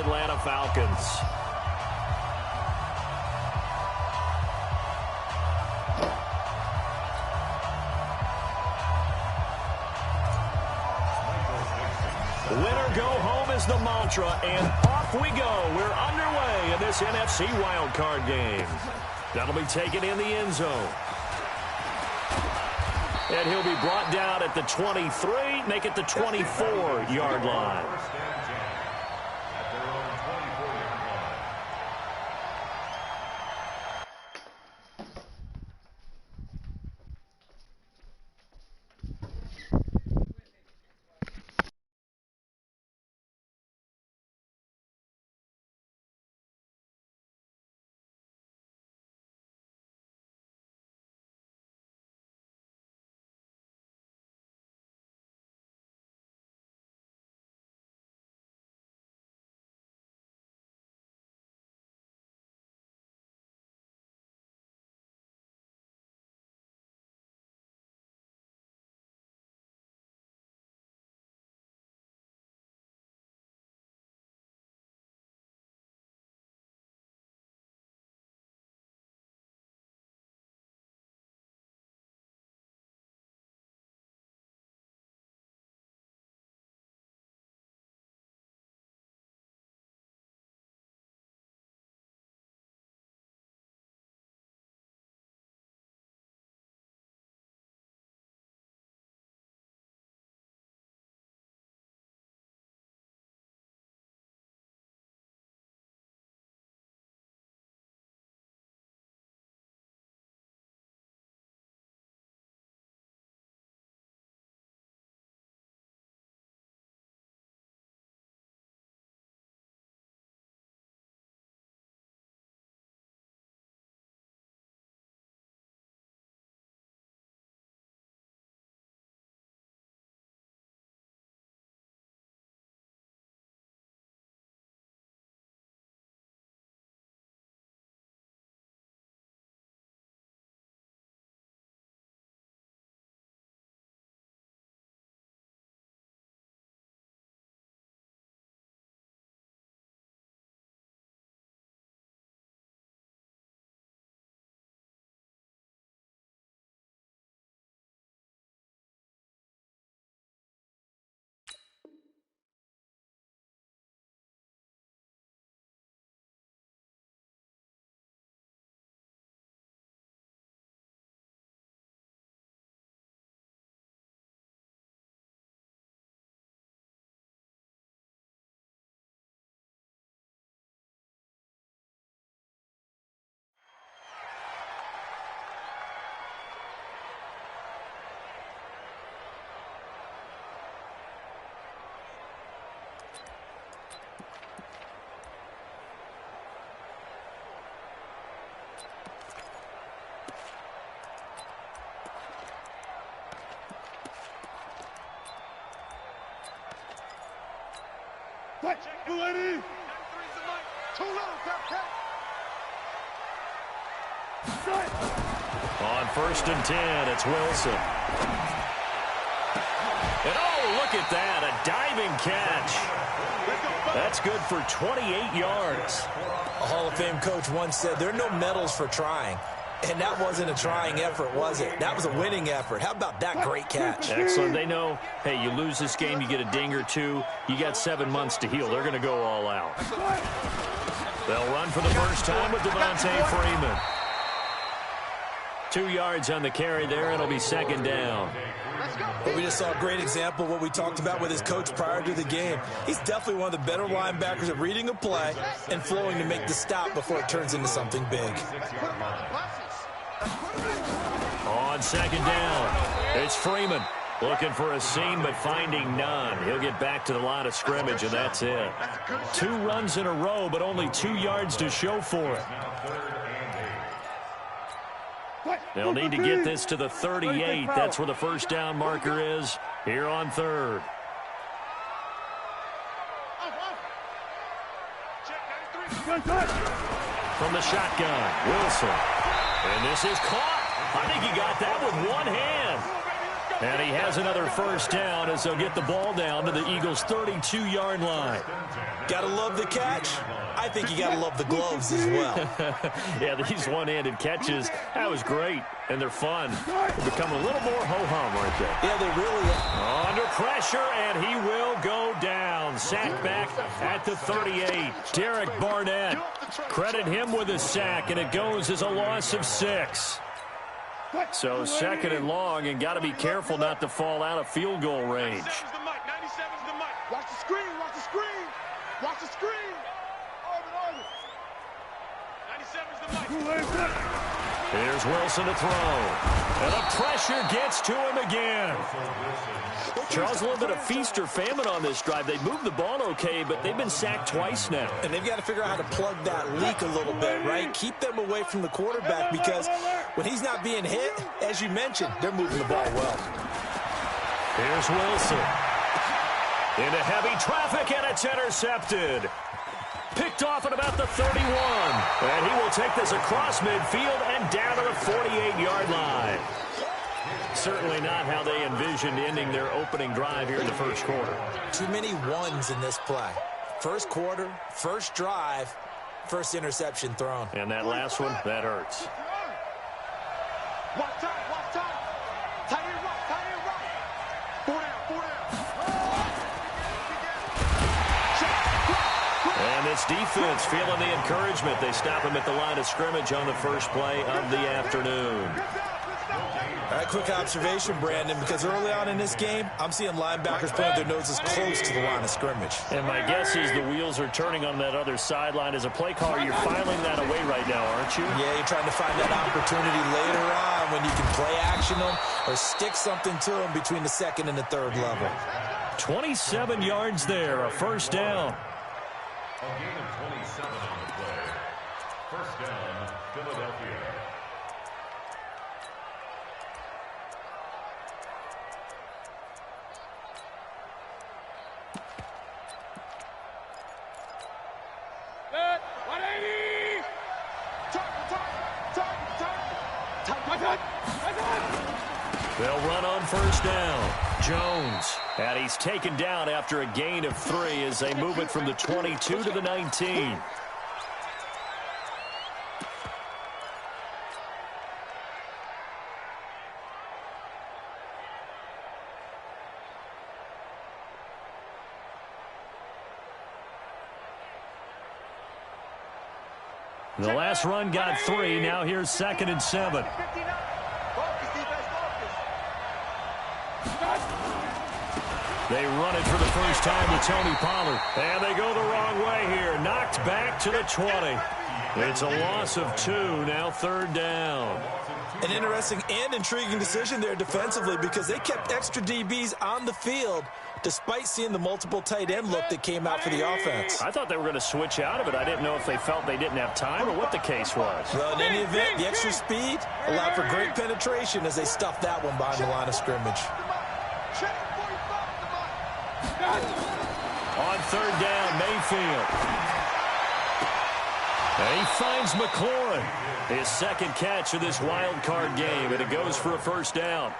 Atlanta Falcons. Winner go home is the mantra, and off we go. We're underway in this NFC wildcard game. That'll be taken in the end zone. And he'll be brought down at the 23, make it the 24-yard line. On 1st and 10, it's Wilson. And oh, look at that, a diving catch. That's good for 28 yards. A Hall of Fame coach once said there are no medals for trying. And that wasn't a trying effort, was it? That was a winning effort. How about that great catch? Excellent. They know, hey, you lose this game, you get a ding or two. You got 7 months to heal. They're going to go all out. They'll run for the first time with Devontae Freeman. 2 yards on the carry there. It'll be 2nd down. Well, we just saw a great example of what we talked about with his coach prior to the game. He's definitely one of the better linebackers at reading a play and flowing to make the stop before it turns into something big. On 2nd down, it's Freeman. Looking for a seam, but finding none. He'll get back to the line of scrimmage, and that's it. 2 runs in a row, but only 2 yards to show for it. They'll need to get this to the 38. That's where the first down marker is here on 3rd. From the shotgun, Wilson. And this is caught. I think he got that with one hand. And he has another first down as they'll get the ball down to the Eagles' 32-yard line. Gotta love the catch. I think you gotta love the gloves as well. Yeah, these one-handed catches, that was great, and they're fun. They become a little more ho-hum right there. Yeah, they really are. Under pressure, and he will go down. Sack back at the 38. Derek Barnett. Credit him with a sack, and it goes as a loss of 6. So second and long, and got to be careful not to fall out of field goal range. 97's the mic. Watch the screen. Watch the screen. Watch the screen. 97's the mic. Here's Wilson to throw. And the pressure gets to him again. Charles, a little bit of feast or famine on this drive. They moved the ball okay, but they've been sacked twice now. And they've got to figure out how to plug that leak a little bit, right? Keep them away from the quarterback because when he's not being hit, as you mentioned, they're moving the ball well. Here's Wilson. Into heavy traffic, and it's intercepted. Picked off at about the 31. And he will take this across midfield and down to the 48-yard line. Certainly not how they envisioned ending their opening drive here in the first quarter. Too many ones in this play. First quarter, first drive, first interception thrown. And that last one, that hurts. Watch time. Tight end right. 4 down. And this defense feeling the encouragement. They stop him at the line of scrimmage on the first play of the afternoon. All right, quick observation, Brandon, because early on in this game, I'm seeing linebackers putting their noses close to the line of scrimmage. And my guess is the wheels are turning on that other sideline. As a play caller, you're filing that away right now, aren't you? Yeah, you're trying to find that opportunity later on when you can play action them or stick something to them between the second and the third level. 27 yards there, a first down. A gain of 27 on the play. First down, Philadelphia. They'll run on first down. Jones. And he's taken down after a gain of 3 as they move it from the 22 to the 19. The last run got 3. Now here's 2nd and 7. They run it for the first time to Tony Pollard. And they go the wrong way here. Knocked back to the 20. It's a loss of 2. Now 3rd down. An interesting and intriguing decision there defensively because they kept extra DBs on the field despite seeing the multiple tight end look that came out for the offense. I thought they were going to switch out of it. I didn't know if they felt they didn't have time or what the case was. Well, in any event, the extra speed allowed for great penetration as they stuffed that one behind the line of scrimmage. On 3rd down, Mayfield. And he finds McLaurin. His 2nd catch of this wild card game, and it goes for a first down.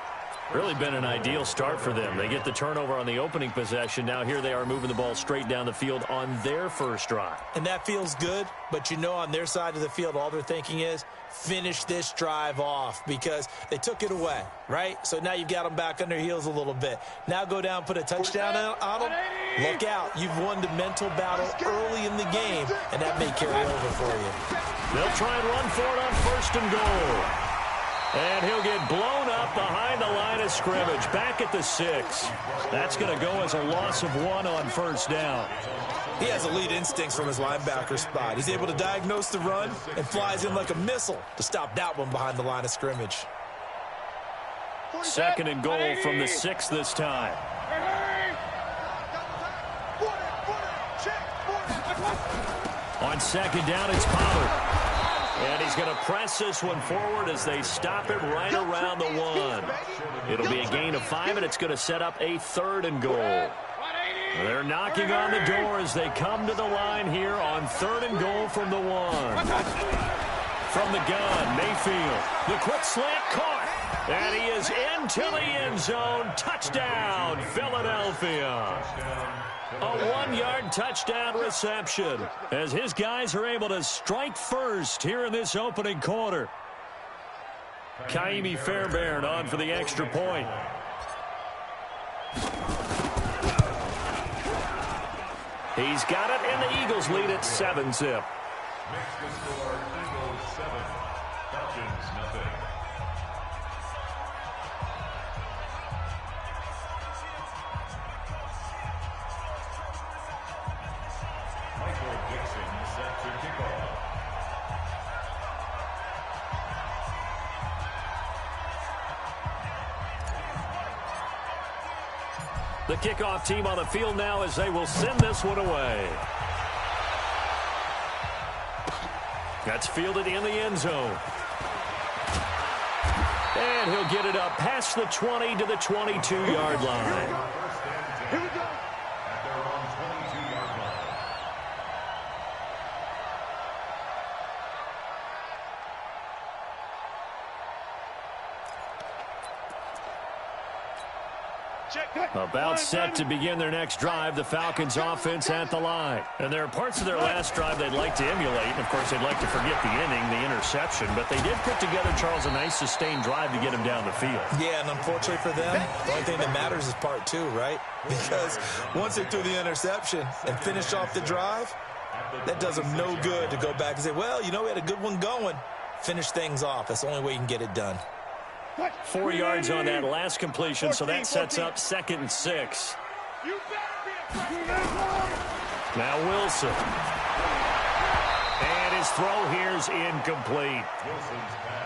Really been an ideal start for them. They get the turnover on the opening possession. Now here they are moving the ball straight down the field on their first drive. And that feels good, but you know on their side of the field, all they're thinking is finish this drive off because they took it away, right? So now you've got them back on their heels a little bit. Now go down, put a touchdown on them. Look out. You've won the mental battle early in the game, and that may carry over for you. They'll try and run for it on 1st and goal. And he'll get blown up behind the line of scrimmage, back at the 6. That's going to go as a loss of 1 on 1st down. He has elite instincts from his linebacker spot. He's able to diagnose the run and flies in like a missile to stop that one behind the line of scrimmage. 2nd and goal from the 6 this time. On 2nd down, it's Pollard. And he's going to press this one forward as they stop it right around the 1. It'll be a gain of 5, and it's going to set up a 3rd and goal. They're knocking on the door as they come to the line here on 3rd and goal from the 1. From the gun, Mayfield. The quick slant caught. And he is into the end zone. Touchdown, Philadelphia. A 1-yard touchdown reception as his guys are able to strike first here in this opening quarter. Kaimi Fairbairn on for the extra point. He's got it, and the Eagles lead at 7-zip. Makes the score Eagles 7, Falcons nothing. Michael Dixon set to kickoff. The kickoff team on the field now as they will send this one away. That's fielded in the end zone. And he'll get it up past the 20 to the 22-yard line. Here we go. At their own 22-yard line. About set to begin their next drive, the Falcons offense at the line. And there are parts of their last drive they'd like to emulate. And of course, they'd like to forget the inning, the interception. But they did put together, Charles, a nice sustained drive to get him down the field. Yeah, and unfortunately for them, the only thing that matters is part 2, right? Because once they threw the interception and finished off the drive, that does them no good to go back and say, well, you know, we had a good one going. Finish things off. That's the only way you can get it done. 4 yards on that last completion, so that sets up 2nd and 6. Now Wilson. And his throw here's incomplete.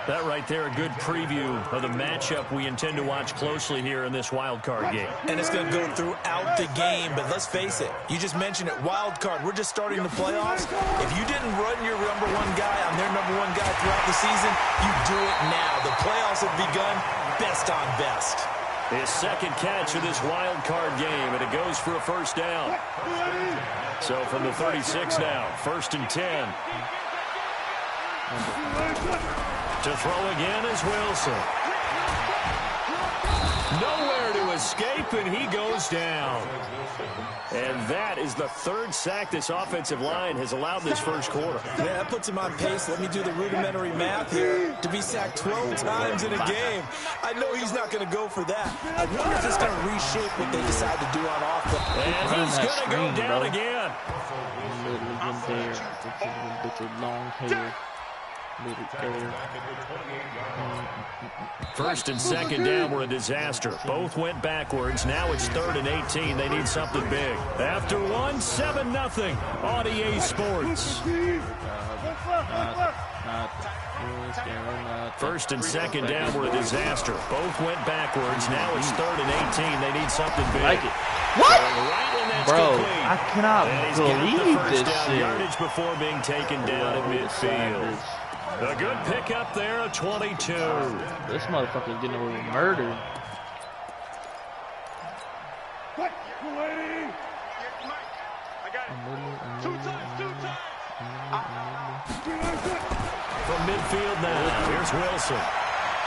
That right there, a good preview of the matchup we intend to watch closely here in this wild card game. And it's going to go throughout the game, but let's face it, you just mentioned it, wild card. We're just starting the playoffs. If you didn't run your number 1 guy on their number 1 guy throughout the season, you do it now. The playoffs have begun, best on best. His second catch of this wild card game, and it goes for a first down. So from the 36 now, 1st and 10. To throw again is Wilson. Nowhere to escape, and he goes down. And that is the 3rd sack this offensive line has allowed this first quarter. Yeah, that puts him on pace. Let me do the rudimentary math here. To be sacked 12 times in a game, I know he's not going to go for that. I wonder if it's going to reshape what they decide to do on offense. And he's going to go down again. Long hair. 1st and 2nd down were a disaster. Both went backwards. Now it's 3rd and 18. They need something big. After one, 7-0 on EA Sports. 1st and 2nd down were a disaster. Both went backwards. Now it's 3rd and 18. They need something big. Like it. What? Right, bro, complete. I cannot believe this shit. Yardage before being taken down at midfield. A good pickup there, a 22. This motherfucker's getting away with murder. From midfield now, here's Wilson.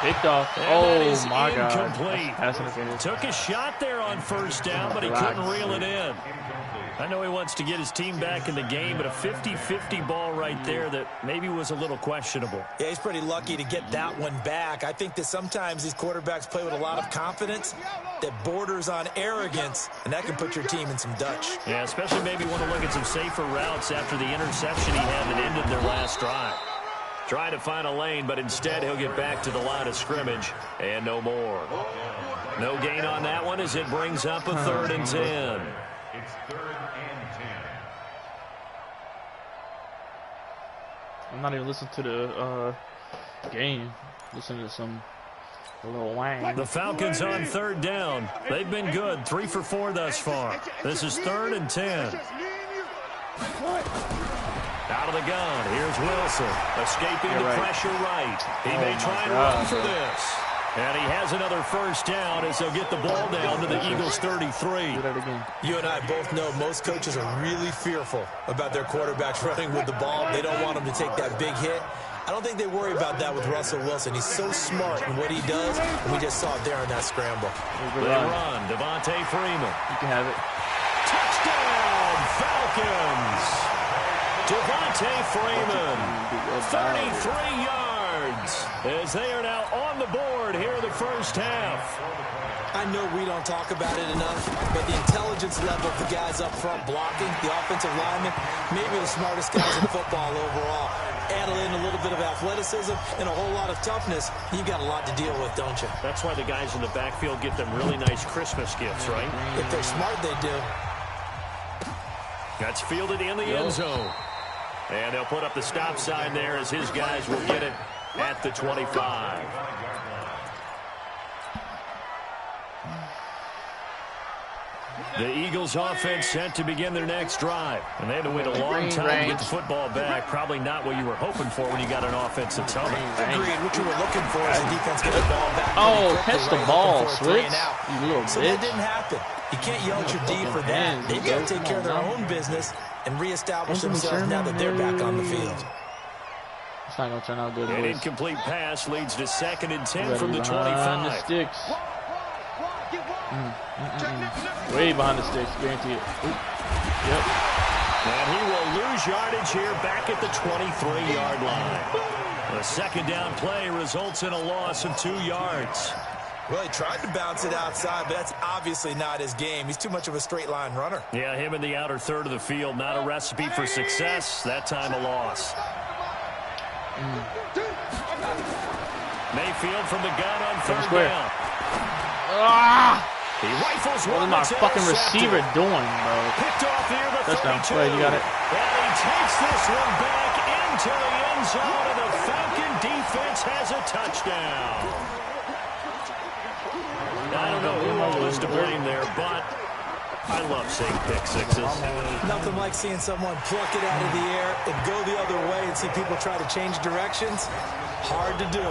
Picked off. And oh my incomplete. God. Took a shot there on 1st down, but he couldn't reel it in. I know he wants to get his team back in the game, but a 50-50 ball right there that maybe was a little questionable. Yeah, he's pretty lucky to get that one back. I think that sometimes these quarterbacks play with a lot of confidence that borders on arrogance, and that can put your team in some Dutch. Yeah, especially maybe want to look at some safer routes after the interception he had that ended their last drive. Trying to find a lane, but instead he'll get back to the line of scrimmage, and no more. No gain on that one as it brings up a 3rd and 10. It's 3rd and 10. I'm not even listening to the game. Listening to some little wang. The Falcons on 3rd down. They've been good, 3 for 4 thus far. This is 3rd and 10. Out of the gun, here's Wilson, escaping the pressure right. He may try and run for this. And he has another first down as they'll get the ball down to the Eagles' 33. Do that again. You and I both know most coaches are really fearful about their quarterbacks running with the ball. They don't want them to take that big hit. I don't think they worry about that with Russell Wilson. He's so smart in what he does, and we just saw it there on that scramble. They run. Devontae Freeman. You can have it. Touchdown, Falcons. Devontae Freeman, 33 yards, as they are now on the board here in the first half. I know we don't talk about it enough, but the intelligence level of the guys up front blocking, the offensive linemen, maybe the smartest guys in football overall. Add in a little bit of athleticism and a whole lot of toughness, you've got a lot to deal with, don't you? That's why the guys in the backfield get them really nice Christmas gifts, right? If they're smart, they do. That's fielded in the end zone. And they'll put up the stop sign there as his guys will get it at the 25. The Eagles offense set to begin their next drive. And they had to wait a long time to get the football back. Probably not what you were hoping for when you got an offensive tunnel. Agreed. What you were looking for is the defense get the ball back. Oh, catch the ball, Switch. You little so bitch. that didn't happen. You can't yell at your D for that. They've got to take care of their own business and reestablish themselves now that they're back on the field. It's not going to turn out good. An incomplete pass leads to 2nd and 10 from the 25. The sticks. Way behind the sticks, guaranteed. Yep. And he will lose yardage here back at the 23-yard line. The second down play results in a loss of 2 yards. Well, he tried to bounce it outside, but that's obviously not his game. He's too much of a straight-line runner. Yeah, him in the outer third of the field. Not a recipe for success. That time a loss. Mayfield from the gun on third down. He rifles one. What is my fucking receiver doing, bro? Picked off here, the touchdown. 32. Play, you got it. And he takes this one back into the end zone, and the Falcon defense has a touchdown. I don't know who was to blame there, but I love seeing pick sixes. Nothing like seeing someone pluck it out of the air and go the other way and see people try to change directions. Hard to do.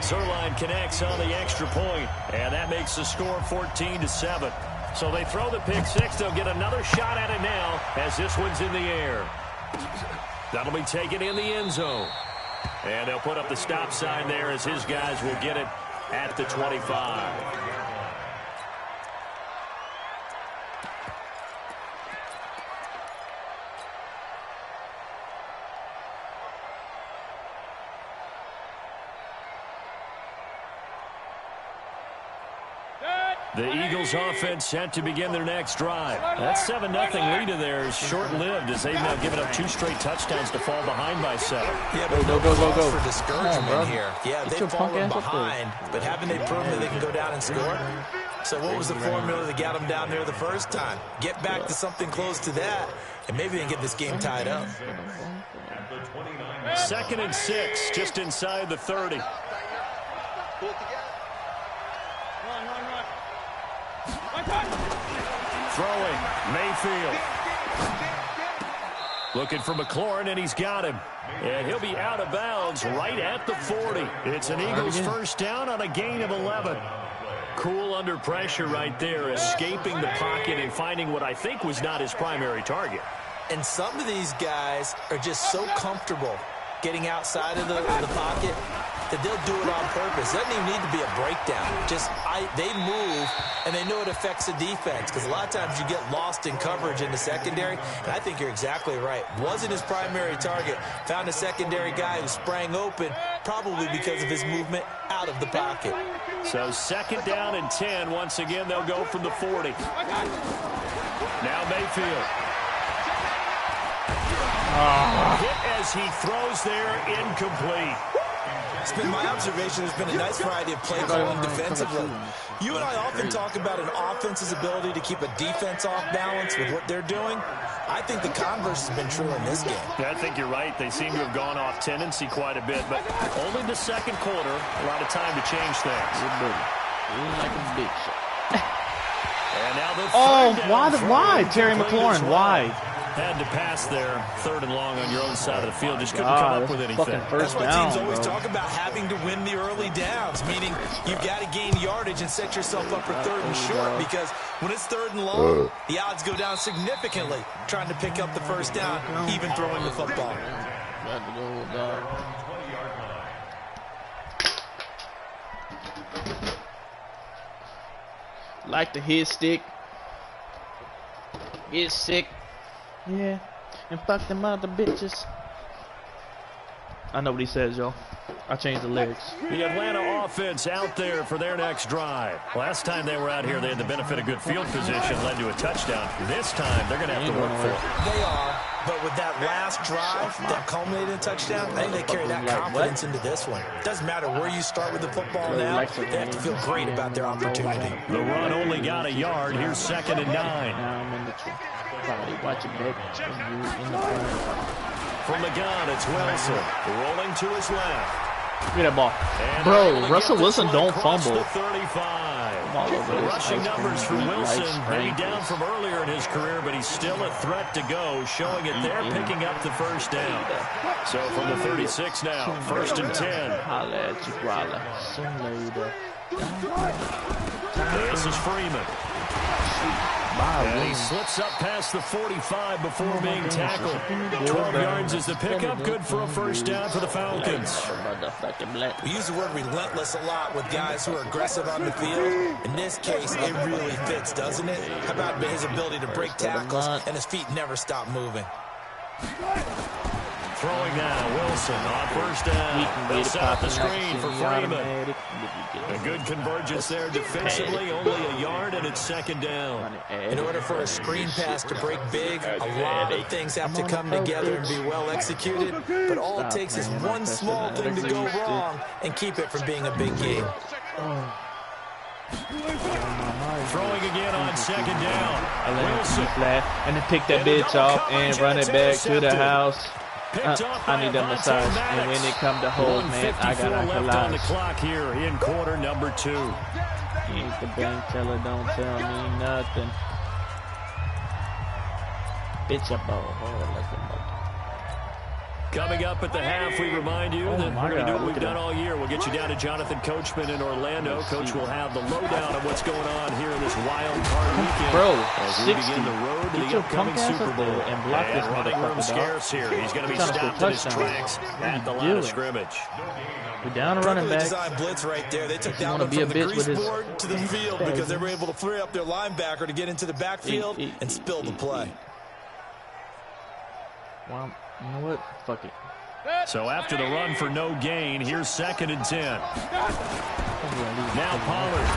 Zerline connects on the extra point, and that makes the score 14-7. So they throw the pick six. They'll get another shot at it now as this one's in the air. That'll be taken in the end zone. And they'll put up the stop sign there as his guys will get it at the 25. The Eagles offense set to begin their next drive. That 7-0 lead of theirs short-lived as they've now given up 2 straight touchdowns to fall behind by 7. Yeah, but go for discouragement here. Yeah, they've fallen behind, but haven't they proven that they can go down and score? So what was the formula that got them down there the first time? Get back to something close to that, and maybe they can get this game tied up. 2nd and 6, just inside the 30. Throwing, Mayfield. Looking for McLaurin, and he's got him. And he'll be out of bounds right at the 40. It's an Eagles first down on a gain of 11. Cool under pressure right there, escaping the pocket and finding what I think was not his primary target. And some of these guys are just so comfortable getting outside of the pocket that they'll do it on purpose. It doesn't even need to be a breakdown. They move, and they know it affects the defense, because a lot of times you get lost in coverage in the secondary, and I think you're exactly right. Wasn't his primary target. Found a secondary guy who sprang open, probably because of his movement out of the pocket. So 2nd down and 10. Once again, they'll go from the 40. Now Mayfield. Hit as he throws there, incomplete. It's been my observation there's been a nice variety of play calling defensively. You and I often talk about an offense's ability to keep a defense off balance with what they're doing. I think the converse has been true in this game. Yeah, I think you're right. They seem to have gone off tendency quite a bit, but only the second quarter, a lot of time to change things. Like a bitch. And now the why? Terry McLaurin, why? Had to pass there, 3rd and long on your own side of the field. Just couldn't come up with anything. That's why teams always talk about having to win the early downs, meaning you've got to gain yardage and set yourself up for 3rd and short, because when it's 3rd and long, the odds go down significantly trying to pick up the first down, even throwing the football. Got to go, dog. 20-yard line. Like the hit stick. Get sick. Yeah. And fuck them other bitches. I know what he says, y'all. I changed the lyrics. The Atlanta offense out there for their next drive. Last time they were out here, they had the benefit of good field position, led to a touchdown. This time, they're going to have to work for it. They are, but with that last drive that culminated in a touchdown, I think they carry that confidence into this one. It doesn't matter where you start with the football now. They have to feel great about their opportunity. The run only got a yard. Here's 2nd and 9. Now I'm in the tree. Probably watching back in the front. From the gun, it's Wilson. Rolling to his left. Look at that ball. Bro, Russell Wilson don't fumble. The 35. The rushing numbers for Wilson, maybe down from earlier in his career, but he's still a threat to go, showing it there, picking up the first down. So from the 36 now, 1st and 10. Holla at you, Guala. This is Freeman. And he slips up past the 45 before being tackled. 12 yards is the pickup. Good for a first down for the Falcons. We use the word relentless a lot with guys who are aggressive on the field. In this case, it really fits, doesn't it? How about his ability to break tackles and his feet never stop moving? Throwing now, Wilson on first down. They'll set up the screen for Freeman. A good convergence there defensively, only a yard, and it's 2nd down. In order for a screen pass to break big, a lot of things have to come together and be well executed, but all it takes is one small thing to go wrong and keep it from being a big game. Throwing again on 2nd down. Wilson. And then pick that bitch off and run it back to the house. I need that massage. And when it come to hold, man, I got to left on the clock here in quarter number 2. Ain't the bank teller, don't tell me nothing. Bitch, I ball. Coming up at the half, we remind you that we're going to do what we've done all year. We'll get you down to Jonathan Coachman in Orlando. Coach will have the lowdown of what's going on here in this wild card weekend. Bro, as we begin the road to the upcoming Super Bowl. And block this running room scarce here. He's going to be stopped in his tracks at the line of scrimmage. We're down a running back. Designed blitz right there. They took that one from the grease board to the field because they were able to free up their linebacker to get into the backfield and spill the play. Well, you know what? Fuck it. So after the run for no gain, here's 2nd and 10. Now Pollard.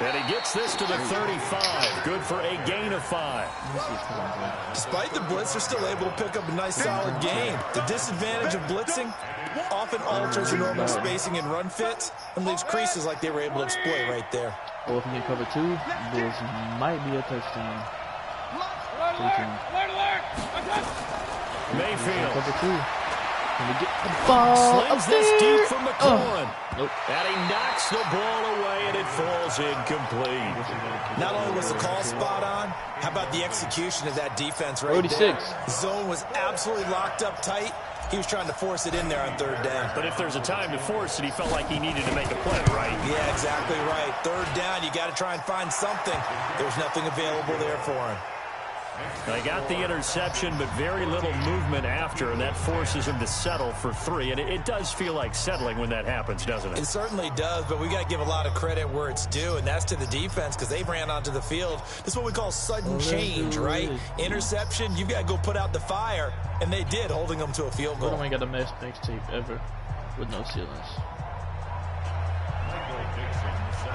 And he gets this to the 35. Good for a gain of 5. Despite the blitz, they're still able to pick up a nice solid gain. The disadvantage of blitzing often alters the normal spacing and run fits and leaves creases like they were able to exploit right there. Well, if you can cover 2, this might be a touchdown. Mayfield. Cover 2. Can we get the ball slings this deep from McCollum. Nope. And he knocks the ball away, and it falls incomplete. Not only was the call spot on, how about the execution of that defense right 36. there? Zone was absolutely locked up tight. He was trying to force it in there on 3rd down. But if there's a time to force it, he felt like he needed to make a play, right? Yeah, exactly right. 3rd down, you got to try and find something. There's nothing available there for him. They got the interception, but very little movement after, and that forces him to settle for 3. And it does feel like settling when that happens, doesn't it? It certainly does, but we got to give a lot of credit where it's due, and that's to the defense because they ran onto the field. This is what we call sudden change, right? Interception, you've got to go put out the fire, and they did, holding them to a field goal. We don't got the best mixtape ever with no ceilings.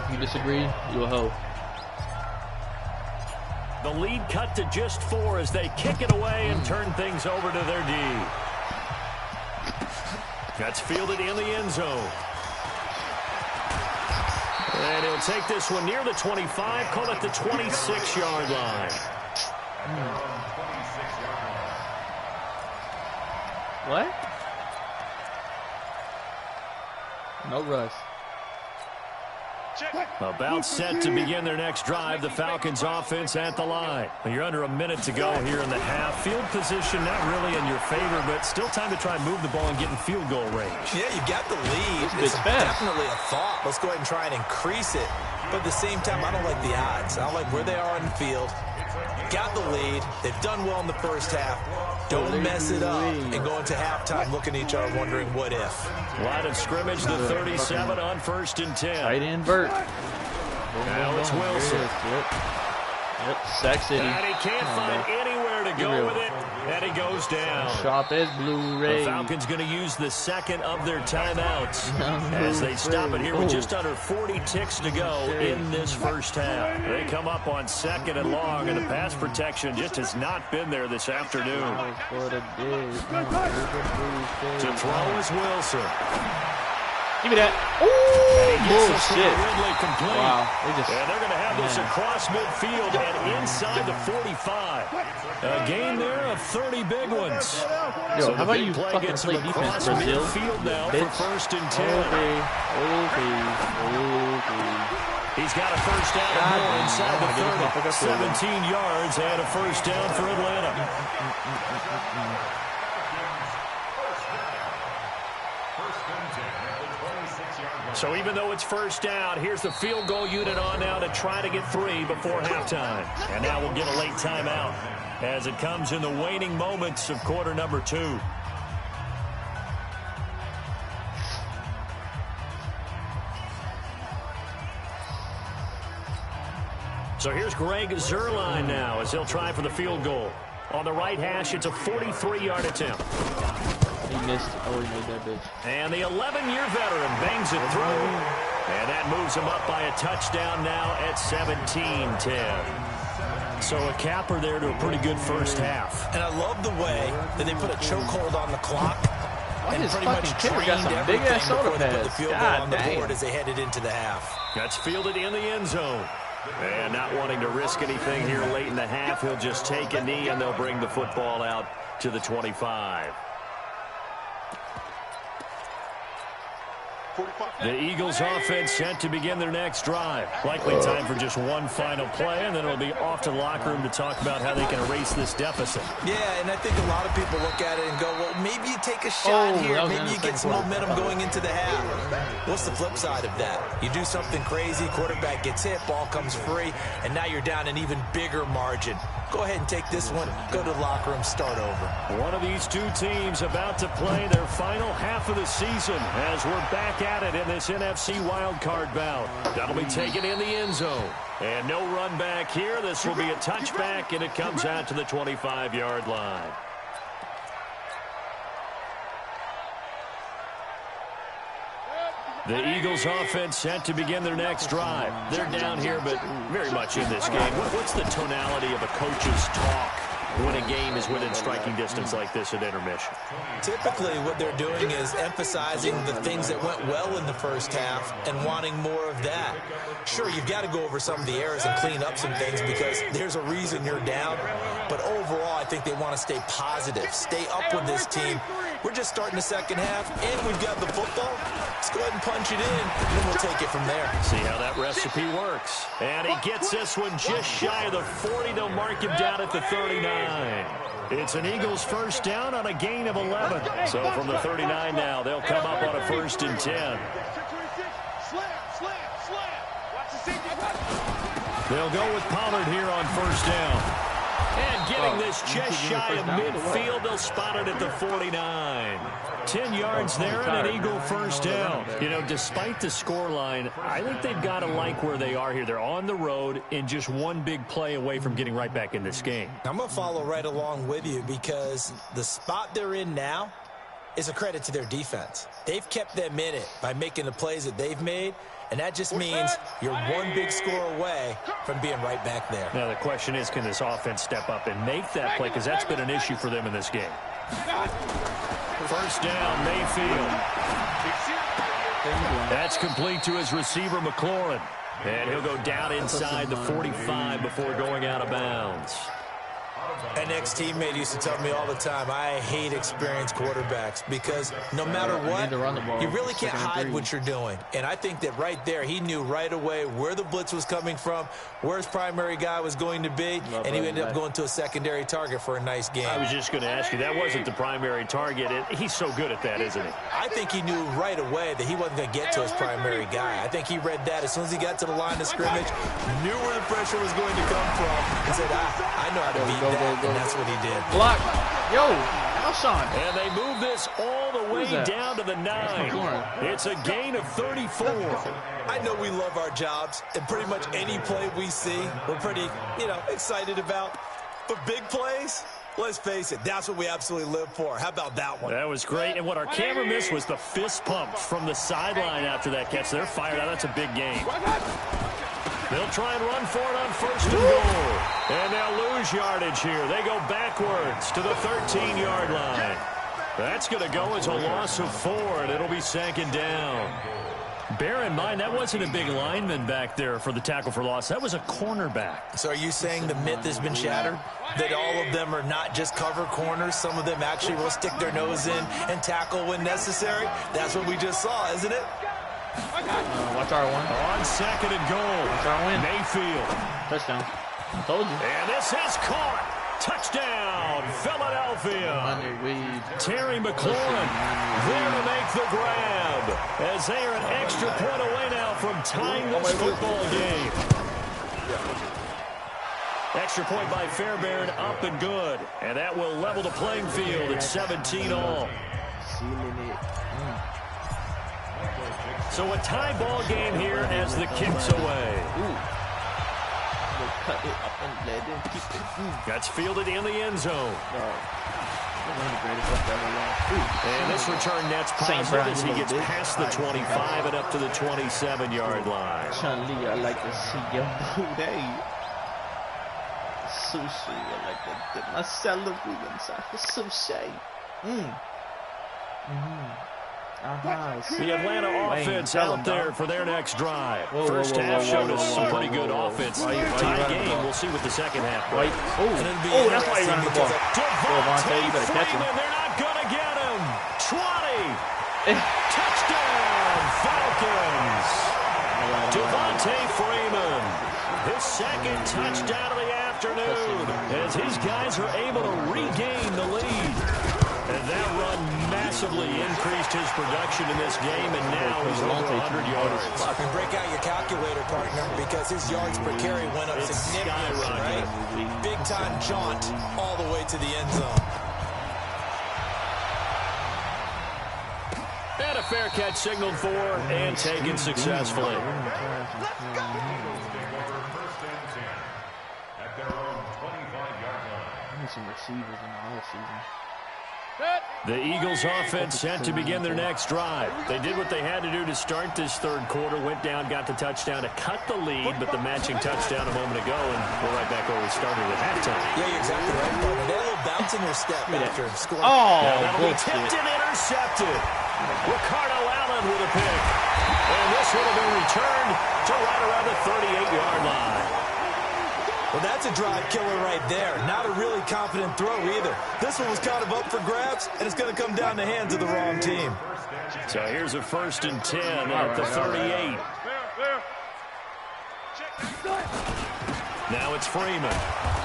If you disagree, you a hoe. The lead cut to just 4 as they kick it away and turn things over to their D. That's fielded in the end zone. And he'll take this one near the 25, call it the 26-yard line. What? No rush. About set to begin their next drive. The Falcons offense at the line. You're under a minute to go here in the half. Field position not really in your favor, but still time to try and move the ball and get in field goal range. Yeah, you got the lead. It's definitely a thought. Let's go ahead and try and increase it. but at the same time, I don't like the odds. I don't like where they are on the field. Got the lead. They've done well in the first half. Don't mess it up and go into halftime looking at each other wondering what if. Line of scrimmage, the 37 on 1st and 10. Tight end Burt. Now it's Wilson. Yep, Sack City. And he can't find anywhere to go with it. And he goes down. Sharp as Blu-ray. The Falcons going to use the second of their timeouts as they stop it here with just under 40 ticks to go in this first half. They come up on 2nd and long, and the pass protection just has not been there this afternoon. To throw is Wilson. Give me that. Bullshit. Wow. And they're going to have this across midfield and inside the 45. A game there of 30 big ones. Yo, So how about you fucking play defense, Brazil? Midfield now Bitch. for 1st and 10. Okay. He's got a first down and more inside the 30. 17 yards and a first down for Atlanta. So even though it's first down, here's the field goal unit on now to try to get 3 before halftime. And now we'll get a late timeout as it comes in the waning moments of quarter number 2. So here's Greg Zuerlein now as he'll try for the field goal. On the right hash, it's a 43-yard attempt. He missed. Oh, he made that bitch. And the 11-year veteran bangs it through. And that moves him up by a touchdown now at 17-10. So a capper there to a pretty good first half. And I love the way that they put a chokehold on the clock and his pretty much fucking kicker trained got some everything big-ass soda before they put the pads. field goal God on the damn. board as they headed into the half. That's fielded in the end zone. And not wanting to risk anything here late in the half, he'll just take a knee and they'll bring the football out to the 25. The Eagles offense set to begin their next drive. Likely time for just one final play, and then it'll be off to the locker room to talk about how they can erase this deficit. Yeah, and I think a lot of people look at it and go, well, maybe you take a shot here. Maybe you get some momentum going into the half. What's the flip side of that? You do something crazy, quarterback gets hit, ball comes free, and now you're down an even bigger margin. Go ahead and take this one, go to the locker room, start over. One of these two teams about to play their final half of the season as we're back at it in this NFC wildcard bout. That'll be taken in the end zone. And no run back here. This will be a touchback, and it comes out to the 25-yard line. The Eagles offense set to begin their next drive. They're down here, but very much in this game. What's the tonality of a coach's talk when a game is within striking distance like this at intermission? Typically, what they're doing is emphasizing the things that went well in the first half and wanting more of that. Sure, you've got to go over some of the errors and clean up some things because there's a reason you're down. But overall, I think they want to stay positive, stay up with this team. We're just starting the second half, and we've got the football. Let's go ahead and punch it in, and then we'll take it from there. See how that recipe works. And he gets this one just shy of the 40. They'll mark him down at the 39. It's an Eagles first down on a gain of 11. So from the 39 now, they'll come up on a 1st and 10. They'll go with Pollard here on first down. And getting this just shy of midfield, they'll spot it at the 49. 10 yards there and an Eagle first down. You know, despite the scoreline, I think they've got to like where they are here. They're on the road and just one big play away from getting right back in this game. I'm going to follow right along with you because the spot they're in now is a credit to their defense. They've kept them in it by making the plays that they've made. And that just means you're one big score away from being right back there. Now, the question is, can this offense step up and make that play? Because that's been an issue for them in this game. First down, Mayfield. That's complete to his receiver, McLaurin. And he'll go down inside the 45 before going out of bounds. An ex-teammate used to tell me all the time, I hate experienced quarterbacks because no matter what, you really can't hide what you're doing. And I think that right there, he knew right away where the blitz was coming from, where his primary guy was going to be, and he ended up going to a secondary target for a nice game. I was just going to ask you, that wasn't the primary target. He's so good at that, isn't he? I think he knew right away that he wasn't going to get to his primary guy. I think he read that as soon as he got to the line of scrimmage, knew where the pressure was going to come from, and said, I know how to beat that, and that's what he did. Block. Yo, Alshon. And they move this all the way down to the 9. It's a gain of 34. I know we love our jobs, and pretty much any play we see, we're pretty, excited about. But big plays, let's face it, that's what we absolutely live for. How about that one? That was great. And what our camera missed was the fist pump from the sideline after that catch. They're fired out. That's a big game. They'll try and run for it on 1st and goal. And they'll lose yardage here. They go backwards to the 13-yard line. That's going to go as a loss of 4, and it'll be 2nd down. Bear in mind, that wasn't a big lineman back there for the tackle for loss. That was a cornerback. So are you saying the myth has been shattered? That all of them are not just cover corners? Some of them actually will stick their nose in and tackle when necessary? That's what we just saw, isn't it? Watch our one. On 2nd and goal. Watch our win. Mayfield. Touchdown. I told you. And this is caught. Touchdown, Philadelphia. Terry McLaurin there to make the grab as they are an extra point away now from tying this football game. Extra point by Fairbairn, up and good. And that will level the playing field at 17 all. So a tie ball game here as the kick's away. Cut it up and let him keep it. That's fielded in the end zone. And this return net's positive as he gets past the 25 and up to the 27-yard line. Chun-Li, I like to see your booty. Sushi, I like to dip my celery inside the sushi. The Atlanta offense out there for their next drive. First half showed us some pretty good offense. Tie game. We'll see what the second half brings. That's why you're running the ball. Devontae you better catch him. Freeman, they're not going to get him. 20. Touchdown, Falcons. Devontae Freeman. His second touchdown of the afternoon as his guys are able to regain the lead. And that run massively increased his production in this game, and now he's over 100 yards. And break out your calculator, partner, because his yards per carry went up significantly, right? Big-time jaunt all the way to the end zone. And a fair catch signaled for and taken successfully. Some receivers in the season. The Eagles offense set to begin their next drive. They did what they had to do to start this third quarter, went down, got the touchdown to cut the lead, but the matching touchdown a moment ago, and we're right back where we started at halftime. Yeah, you're exactly right, partner. They had a little bounce in their step after scoring. Now that'll be tipped and intercepted. Ricardo Allen with a pick. And this one will be returned to right around the 38-yard line. Well, that's a drive killer right there. Not a really confident throw either. This one was kind of up for grabs, and it's going to come down the hands of the wrong team. So here's a 1st and 10 at the 38. Now it's Freeman.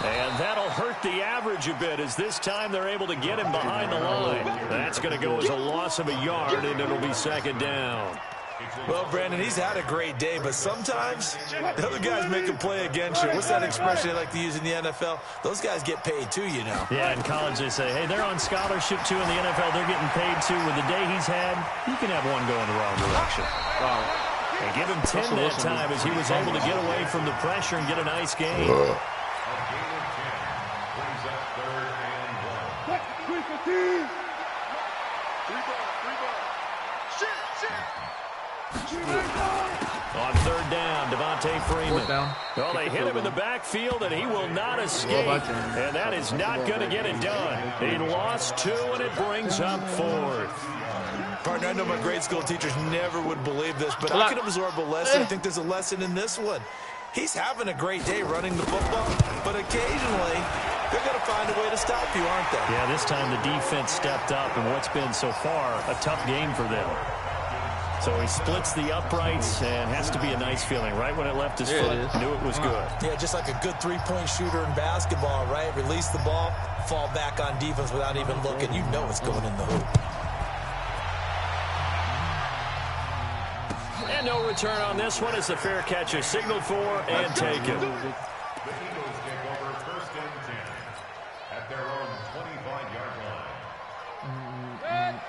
And that'll hurt the average a bit as this time they're able to get him behind the line. That's going to go as a loss of a yard, and it'll be 2nd down. Well, Brandon, he's had a great day, but sometimes the other guys make a play against you. What's that expression they like to use in the NFL? Those guys get paid too, you know. Yeah, in college they say, hey, they're on scholarship too. In the NFL, they're getting paid too. With the day he's had, you can have one going the wrong direction. And give him 10 that time as he was able to get away from the pressure and get a nice game. On 3rd down, Devontae Freeman. Well, they hit him in the backfield, and he will not escape. And that is not going to get it done. He lost 2, and it brings up 4th. Partner, I know my grade school teachers never would believe this, but I can absorb a lesson. I think there's a lesson in this one. He's having a great day running the football, but occasionally they're going to find a way to stop you, aren't they? Yeah, this time the defense stepped up in what's been so far a tough game for them. So he splits the uprights and has to be a nice feeling. Right when it left his foot, knew it was good. Yeah, just like a good three-point shooter in basketball, right? Release the ball, fall back on defense without even looking. You know it's going in the hoop. And no return on this one as the fair catch is signaled for and taken. The Eagles take over 1st and 10 at their own 25-yard line.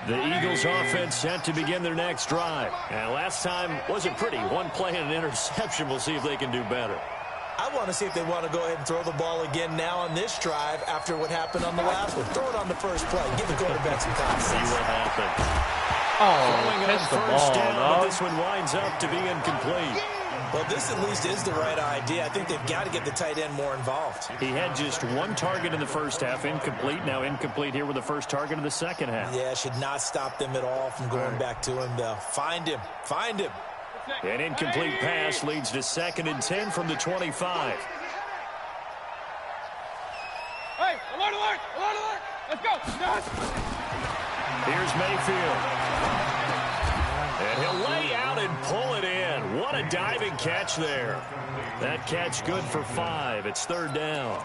The Eagles offense set to begin their next drive. And last time wasn't pretty. One play and an interception. We'll see if they can do better. I want to see if they want to go ahead and throw the ball again now on this drive after what happened on the last one. Throw it on the first play. Give the quarterback some time. See what happens. Oh, catch the ball, dog. This one winds up to be incomplete. Well, this at least is the right idea. I think they've got to get the tight end more involved. He had just one target in the first half, incomplete. Now incomplete here with the first target of the second half. Yeah, should not stop them at all from going back to him, though. Find him. Find him. An incomplete pass leads to 2nd and 10 from the 25. Hey, alert, alert, alert, alert. Let's go. Here's Mayfield. And he'll lay out and pull it in. What a diving catch there. That catch good for 5. It's 3rd down.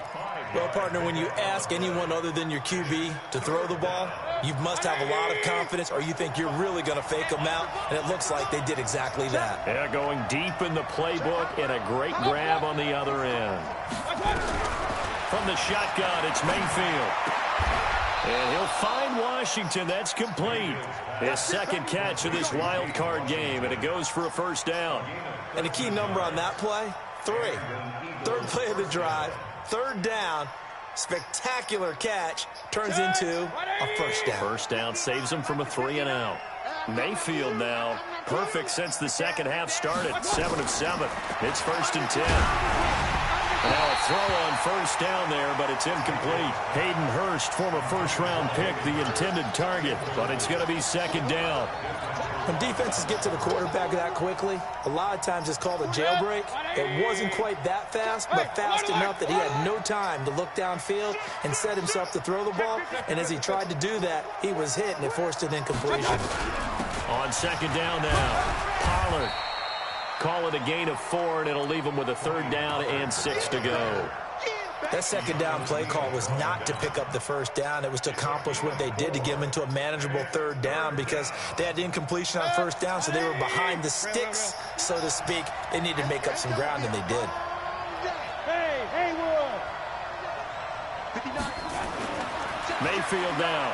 Well, partner, when you ask anyone other than your QB to throw the ball, you must have a lot of confidence or you think you're really going to fake them out, and it looks like they did exactly that. Yeah, going deep in the playbook and a great grab on the other end. From the shotgun, it's Mayfield. And he'll find Washington. That's complete. His 2nd catch of this wild card game, and it goes for a 1st down. And a key number on that play, 3. 3rd play of the drive, 3rd down, spectacular catch, turns into a 1st down. 1st down saves him from a 3-and-out. Mayfield now, perfect since the second half started, 7 of 7. It's 1st and 10. Now a throw on 1st down there, but it's incomplete. Hayden Hurst, former 1st-round pick, the intended target, but it's going to be 2nd down. When defenses get to the quarterback that quickly, a lot of times it's called a jailbreak. It wasn't quite that fast, but fast enough that he had no time to look downfield and set himself to throw the ball. And as he tried to do that, he was hit, and it forced an incompletion. On 2nd down now, Pollard. Call it a gain of 4, and it'll leave him with a 3rd down and 6 to go. That 2nd down play call was not to pick up the 1st down. It was to accomplish what they did to get him into a manageable 3rd down because they had incompletion on 1st down, so they were behind the sticks, so to speak. They needed to make up some ground, and they did. Hey, Haywood. Mayfield now.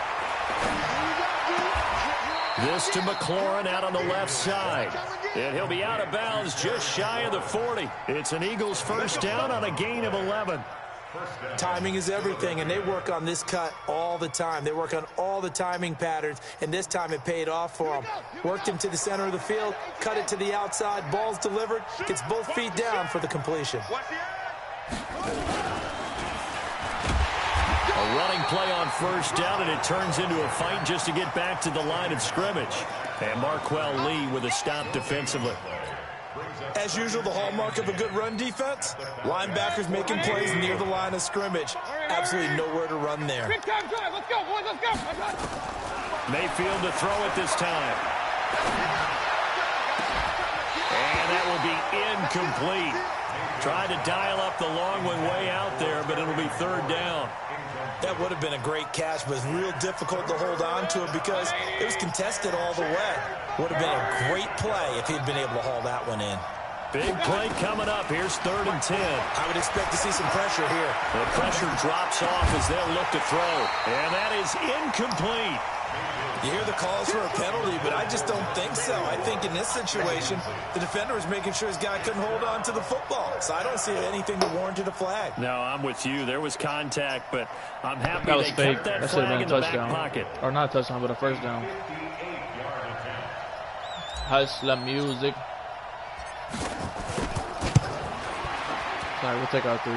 This to McLaurin out on the left side. And he'll be out of bounds just shy of the 40. It's an Eagles 1st down on a gain of 11. Timing is everything, and they work on this cut all the time. They work on all the timing patterns, and this time it paid off for them. Worked him to the center of the field, cut it to the outside, ball's delivered, gets both feet down for the completion. A running play on 1st down, and it turns into a fight just to get back to the line of scrimmage. And Marquell Lee with a stop defensively. As usual, the hallmark of a good run defense, linebackers making plays near the line of scrimmage. Absolutely nowhere to run there. Let's go, boys, let's go. Mayfield to throw it this time. And that will be incomplete. Tried to dial up the long one way out there, but it'll be 3rd down. That would have been a great catch, but it's real difficult to hold on to it because it was contested all the way. Would have been a great play if he'd been able to haul that one in. Big play coming up. Here's 3rd and 10. I would expect to see some pressure here. The pressure drops off as they'll look to throw. And that is incomplete. You hear the calls for a penalty, but I just don't think so. I think in this situation, the defender was making sure his guy couldn't hold on to the football. So I don't see anything that warranted a flag. No, I'm with you. There was contact, but I'm happy That was they fake. kept that That should have flag been in a the back touchdown. pocket. Or not a touchdown, but a 1st down. Hush the music. Sorry, we'll take our 3.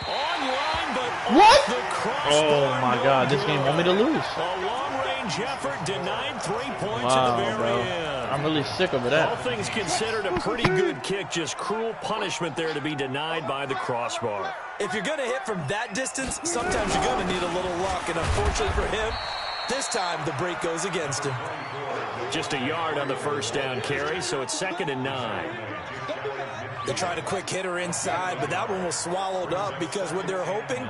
Online, but What? off the crossbar. Oh my God, this game want me to lose. A long-range mid-range effort denied 3 points at the very end. I'm really sick of it. All things considered, a pretty good kick. Just cruel punishment there to be denied by the crossbar. If you're going to hit from that distance, sometimes you're going to need a little luck. And unfortunately for him, this time the break goes against him. Just a yard on the first down carry, so it's 2nd and 9. They tried a quick hitter inside, but that one was swallowed up because what they're hoping,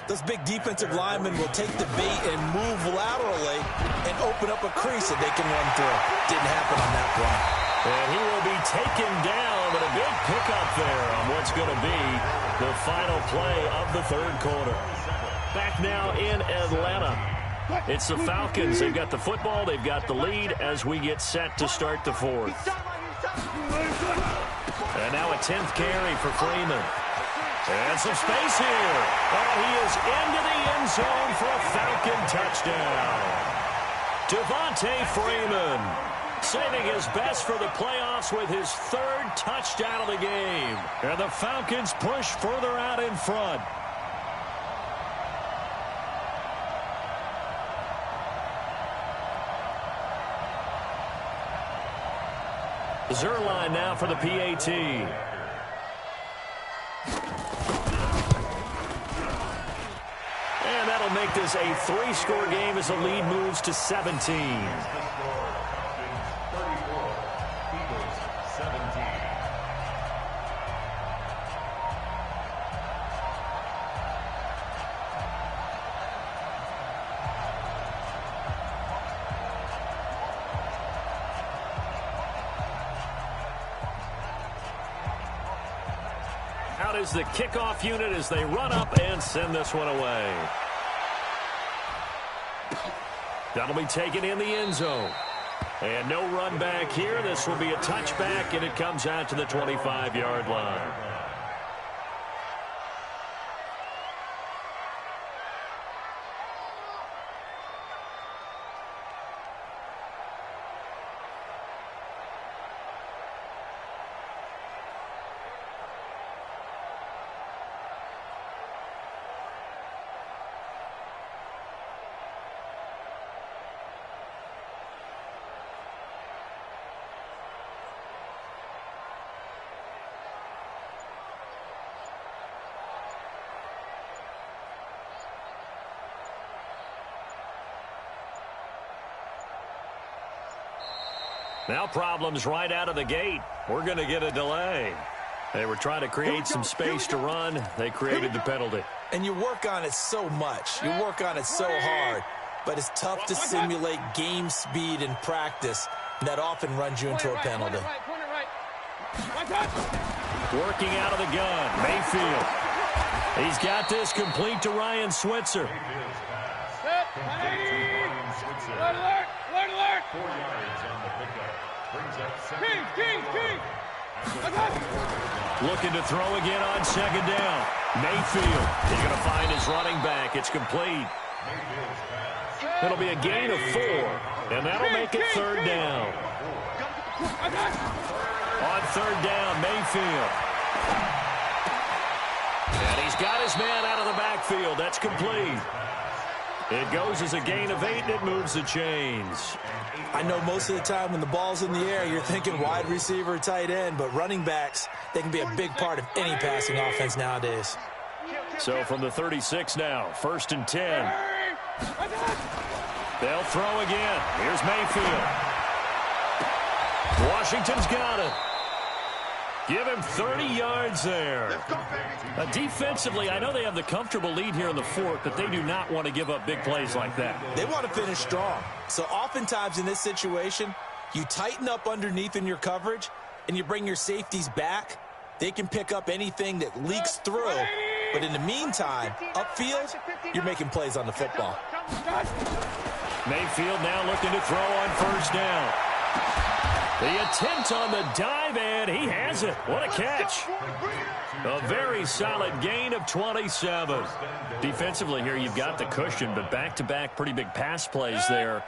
those big defensive linemen will take the bait and move laterally and open up a crease that they can run through. Didn't happen on that play. And he will be taken down, but a big pickup there on what's going to be the final play of the third quarter. Back now in Atlanta. It's the Falcons. They've got the football. They've got the lead as we get set to start the fourth. And now a 10th carry for Freeman. And some space here. And he is into the end zone for a Falcon touchdown. Devontae Freeman saving his best for the playoffs with his 3rd touchdown of the game. And the Falcons push further out in front. Zerline now for the PAT. And that'll make this a 3-score game as the lead moves to 17. Out is the kickoff unit as they run up and send this one away. That'll be taken in the end zone. And no run back here. This will be a touchback, and it comes out to the 25-yard line. Now problems right out of the gate. We're going to get a delay. They were trying to create some space to run. They created the penalty. And you work on it so much. You work on it so hard. But it's tough to simulate game speed in practice. And that often runs you into a penalty. Working out of the gun. Mayfield. He's got this complete to Ryan Switzer. Alert! Alert! Alert! 4 yards on the pickup. Brings up King! Looking to throw again on 2nd down. Mayfield is going to find his running back. It's complete. It'll be a gain of 4, and that'll make it 3rd down. On 3rd down, Mayfield. And he's got his man out of the backfield. That's complete. It goes as a gain of 8, and it moves the chains. I know most of the time when the ball's in the air, you're thinking wide receiver, tight end, but running backs, they can be a big part of any passing offense nowadays. So from the 36 now, 1st and 10. They'll throw again. Here's Mayfield. Washington's got it. Give him 30 yards there. Defensively, I know they have the comfortable lead here in the 4th, but they do not want to give up big plays like that. They want to finish strong. So oftentimes in this situation, you tighten up underneath in your coverage, and you bring your safeties back. They can pick up anything that leaks through. But in the meantime, upfield, you're making plays on the football. Mayfield now looking to throw on 1st down. The attempt on the dive, and he has it. What a catch. A very solid gain of 27. Defensively here, you've got the cushion, but back-to-back pretty big pass plays there.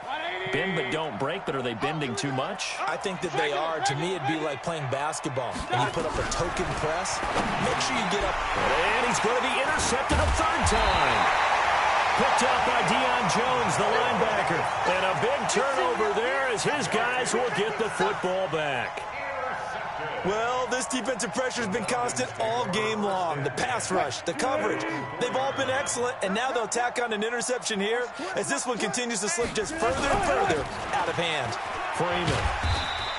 Bend but don't break, but are they bending too much? I think that they are. To me, it'd be like playing basketball. And you put up a token press, make sure you get up. And he's going to be intercepted a 3rd time. picked up by Deion Jones, the linebacker. And a big turnover there as his guys will get the football back. Well, this defensive pressure has been constant all game long. The pass rush, the coverage, they've all been excellent, and now they'll tack on an interception here as this one continues to slip just further and further out of hand. Freeman.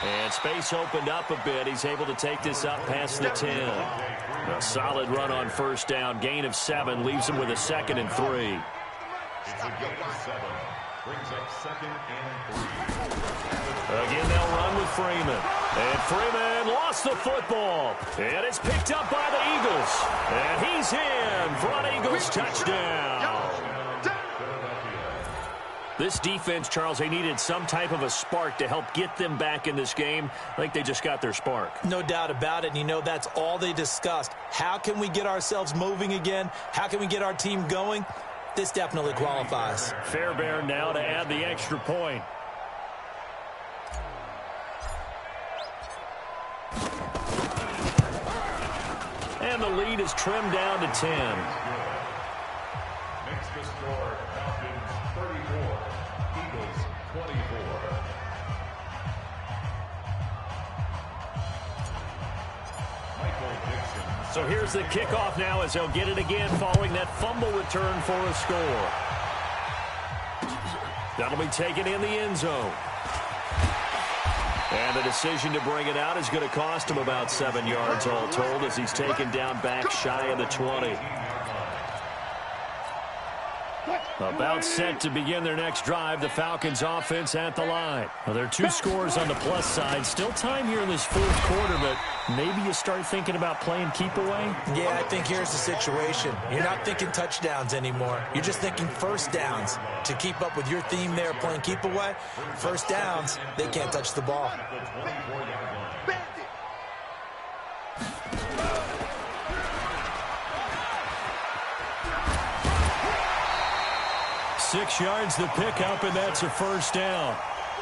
And space opened up a bit. He's able to take this up past the 10. A solid run on first down. Gain of 7 leaves him with a 2nd and 3. It's a gain of 7. Brings up 2nd and 3. Again, they'll run with Freeman. And Freeman lost the football. And it's picked up by the Eagles. And he's in for an Eagles touchdown. This defense, Charles, they needed some type of a spark to help get them back in this game. I think they just got their spark. No doubt about it. And, you know, that's all they discussed. How can we get ourselves moving again? How can we get our team going? This definitely qualifies. Fairbairn now to add the extra point. And the lead is trimmed down to 10. Makes the score Falcons 34, Eagles 24. Michael Dixon. So here's the kickoff now as they'll get it again following that fumble return for a score. That'll be taken in the end zone. And the decision to bring it out is going to cost him about 7 yards all told as he's taken down back shy of the 20. About set to begin their next drive, the Falcons offense at the line. Well, there are 2 scores on the plus side. Still time here in this 4th quarter, but maybe you start thinking about playing keep away? Yeah, I think here's the situation. You're not thinking touchdowns anymore. You're just thinking first downs. To keep up with your theme there, playing keep away, first downs, they can't touch the ball. 6 yards the pickup, and that's a first down.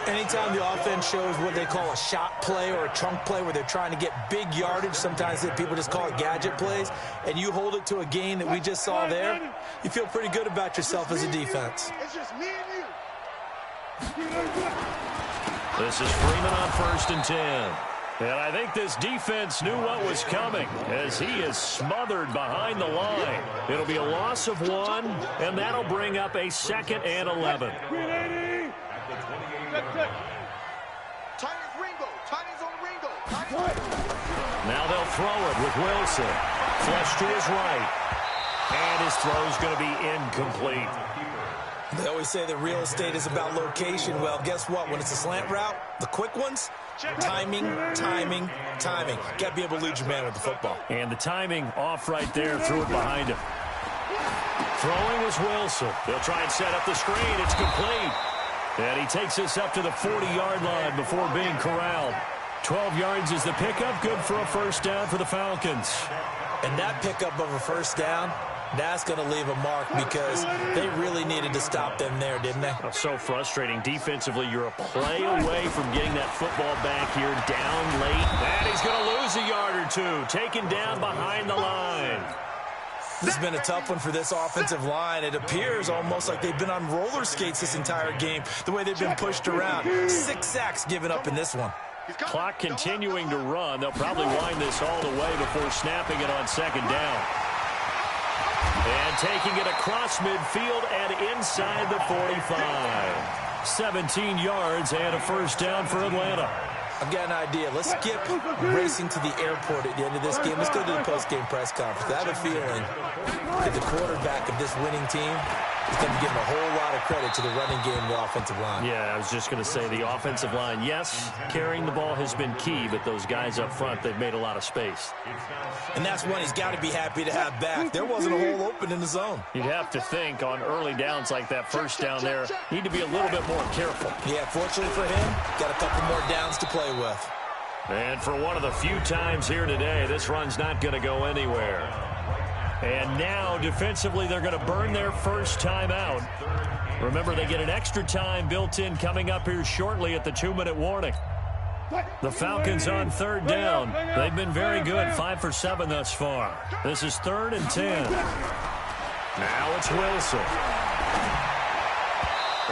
Anytime the offense shows what they call a shot play or a trunk play where they're trying to get big yardage, sometimes people just call it gadget plays, and you hold it to a gain that we just saw there, you feel pretty good about yourself as a defense. It's just me and you. This is Freeman on 1st and 10. And I think this defense knew what was coming as he is smothered behind the line. It'll be a loss of 1, and that'll bring up a 2nd and 11. Now they'll throw it with Wilson. Flush to his right. And his throw's going to be incomplete. They always say that real estate is about location. Well, guess what? When it's a slant route, the quick ones, timing, timing, timing. Got to be able to lead your man with the football. And the timing off right there, threw it behind him. Throwing was Wilson. They'll try and set up the screen. It's complete. And he takes us up to the 40-yard line before being corralled. 12 yards is the pickup. Good for a first down for the Falcons. And that pickup of a first down, that's going to leave a mark because they really needed to stop them there, didn't they? Oh, so frustrating. Defensively, you're a play away from getting that football back here down late. And he's going to lose a yard or 2. Taken down behind the line. This has been a tough one for this offensive line. It appears almost like they've been on roller skates this entire game, the way they've been pushed around. 6 sacks given up in this one. Clock continuing to run. They'll probably wind this all the way before snapping it on 2nd down. And taking it across midfield and inside the 45. 17 yards and a first down for Atlanta. I've got an idea. Let's skip racing to the airport at the end of this game. Let's go to the post-game press conference. I have a feeling that the quarterback of this winning team is going to be giving a whole lot of credit to the running game and the offensive line. Yeah, I was just going to say the offensive line, yes, carrying the ball has been key, but those guys up front, they've made a lot of space. And that's one he's got to be happy to have back. There wasn't a hole open in the zone. You'd have to think on early downs like that first down there, need to be a little bit more careful. Yeah, fortunately for him, got a couple more downs to play with. And for one of the few times here today, this run's not going to go anywhere. And now, defensively, they're going to burn their first time out. Remember, they get an extra time built in coming up here shortly at the 2-minute warning. The Falcons on 3rd down. They've been very good, 5 for 7 thus far. This is 3rd and 10. Now it's Wilson.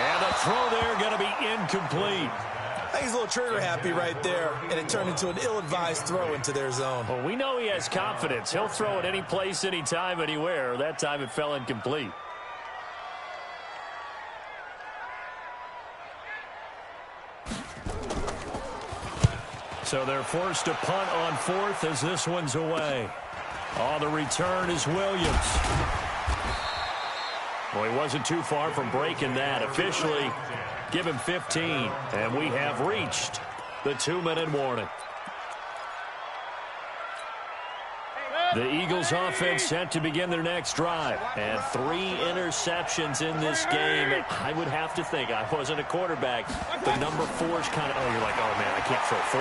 And the throw there going to be incomplete. I think he's a little trigger happy right there, and it turned into an ill-advised throw into their zone. Well, we know he has confidence. He'll throw it any place, anytime, anywhere. That time it fell incomplete. So they're forced to punt on fourth as this one's away. On the return is Williams. Well, he wasn't too far from breaking that. Officially, give him 15. And we have reached the 2-minute warning. The Eagles offense set to begin their next drive. And 3 interceptions in this game. I would have to think, I wasn't a quarterback, but number 4 is kind of, oh, you're like, oh, man, I can't throw 4.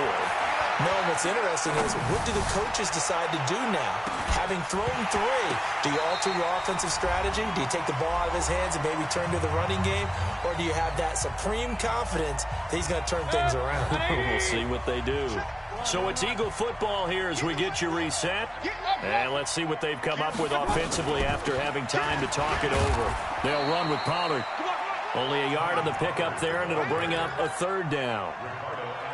No, what's interesting is, what do the coaches decide to do now? Having thrown 3, do you alter your offensive strategy? Do you take the ball out of his hands and maybe turn to the running game? Or do you have that supreme confidence that he's going to turn things around? We'll see what they do. So it's Eagle football here as we get you reset. And let's see what they've come up with offensively after having time to talk it over. They'll run with Pollard. Only a yard on the pickup there, and it'll bring up a 3rd down.